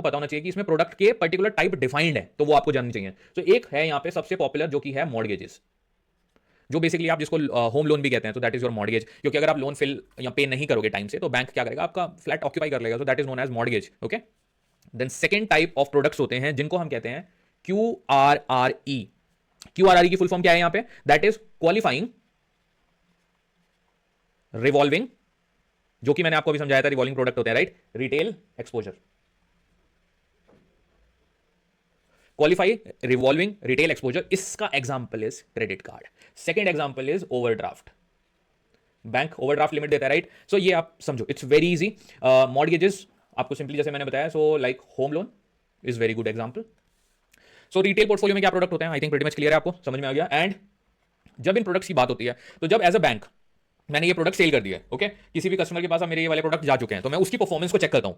पता होना चाहिए कि इसमें प्रोडक्ट के पर्टिकुलर टाइप डिफाइंड है, तो वो आपको जाननी चाहिए। तो एक है यहाँ पे सबसे पॉपुलर जो कि है मॉर्गेजेस, जो बेसिकली आप जिसको होम लोन भी कहते हैं, तो दैट इज योर मॉर्गेज, क्योंकि अगर आप लोन फिल या पे नहीं करोगे टाइम से तो बैंक क्या करेगा, आपका फ्लैट ऑक्यूपाई कर लेगा, तो that is known as mortgage. Okay, then second type of products होते हैं जिनको हम कहते हैं QRRE। QRRE की फुल फॉर्म क्या है यहाँ पे, दैट इज क्वालिफाइंग रिवॉल्विंग, जो कि मैंने आपको अभी समझाया था, रिवॉल्विंग प्रोडक्ट होते हैं, right, retail exposure. Qualify revolving retail exposure, इसका example is credit card, second example is overdraft, bank overdraft limit देता है, राइट। सो ये आप समझो, इट्स वेरी इजी। मॉर्गेजेस आपको सिंपली जैसे मैंने बताया, so like home loan is very good example. So retail portfolio में क्या प्रोडक्ट होते हैं, I think pretty much clear है, आपको समझ में आ गया। एंड जब इन प्रोडक्ट्स की बात होती है, तो जब एज अ बैंक मैंने ये प्रोडक्ट सेल कर दिया है, ओके, किसी भी कस्टमर के पास अब मेरे ये वाले प्रोडक्ट जा चुके हैं, तो मैं उसकी परफॉर्मेंस को चेक करता हूं।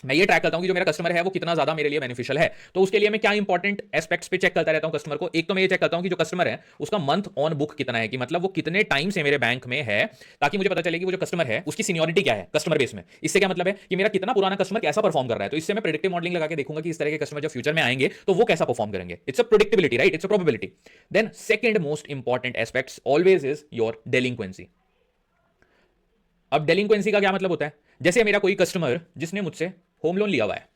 मैं ये ट्रैक करता हूं कि जो मेरा कस्टमर है वो कितना ज्यादा मेरे लिए बेनिफिशियल है। तो उसके लिए मैं क्या इंपॉर्टेंट एस्पेक्ट्स पे चेक करता रहता हूं कस्टमर को। एक तो मैं ये चेक करता हूं कि जो कस्टमर है उसका मंथ ऑन बुक कितना है, कि मतलब वो कितने टाइम से मेरे बैंक में है, ताकि मुझे पता चले कि वो जो कस्टमर है उसकी सीनियरिटी क्या है कस्टमर बेस में। इससे क्या मतलब है कि मेरा कितना पुराना कस्टमर कैसा परफॉर्म कर रहा है, तो इससे मैं प्रेडिक्टिव मॉडलिंग लगा के देखूंगा कि इस तरह के कस्टमर जब फ्यूचर में आएंगे तो वो कैसा परफॉर्म करेंगे। It's a predictability, right, it's a probability. Then second most important aspects always is your delinquency. अब डेलिंक्वेंसी का क्या मतलब होता है, जैसे मेरा कोई कस्टमर जिसने मुझसे होम लोन लिया हुआ है,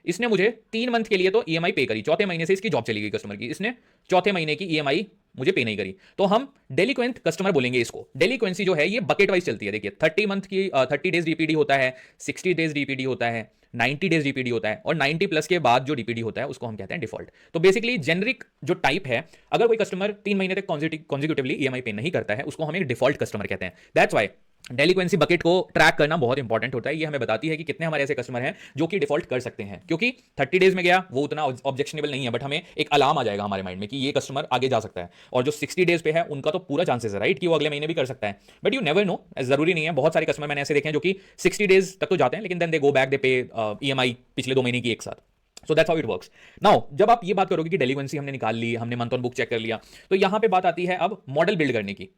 इसने मुझे 3 मंथ के लिए तो ईएमआई पे करी, चौथे महीने से इसकी जॉब चली गई कस्टमर की, इसने चौथे महीने की ईएमआई मुझे पे नहीं करी, तो हम डेलिक्वेंट कस्टमर बोलेंगे इसको। डेलिक्वेंसी जो है ये बकेट वाइज चलती है, देखिए 30 डेज डीपीडी होता है, 60 डेज डीपीडी होता है, 90 डेज डीपीडी होता है, और 90 प्लस के बाद जो डीपीडी होता है उसको हम कहते हैं डिफॉल्ट। तो बेसिकली जेनरिक जो टाइप है, अगर कोई कस्टमर 3 महीने तक कॉन्जिक्यूटिवली ईएमआई पे नहीं करता है उसको हम एक डिफॉल्ट कस्टमर कहते हैं। दैट्स वाई डेलिक्वेंसी बकेट को ट्रैक करना बहुत इंपॉर्टेंट होता है। ये हमें बताती है कि कितने हमारे ऐसे कस्टमर हैं जो कि डिफॉल्ट कर सकते हैं, क्योंकि 30 डेज में गया वो उतना ऑब्जेक्शनेबल नहीं है, बट हमें एक अलार्म आ जाएगा हमारे माइंड में कि ये कस्टमर आगे जा सकता है। और जो 60 डेज पे है उनका तो पूरा चांसेस है, राइट, कि वो अगले महीने भी कर सकता है, बट यू नेवर नो, जरूरी नहीं है। बहुत सारे कस्टमर मैंने ऐसे देखे हैं जो कि 60 डेज तक तो जाते हैं, लेकिन देन दे गो बैक, दे पे ईएमआई पिछले 2 महीने की एक साथ। So that's how it works. Now जब आप ये बात करोगे कि डेलिक्वेंसी हमने निकाल ली, हमने मंथ ऑन बुक चेक कर लिया, तो यहां पे बात आती है अब मॉडल बिल्ड करने की।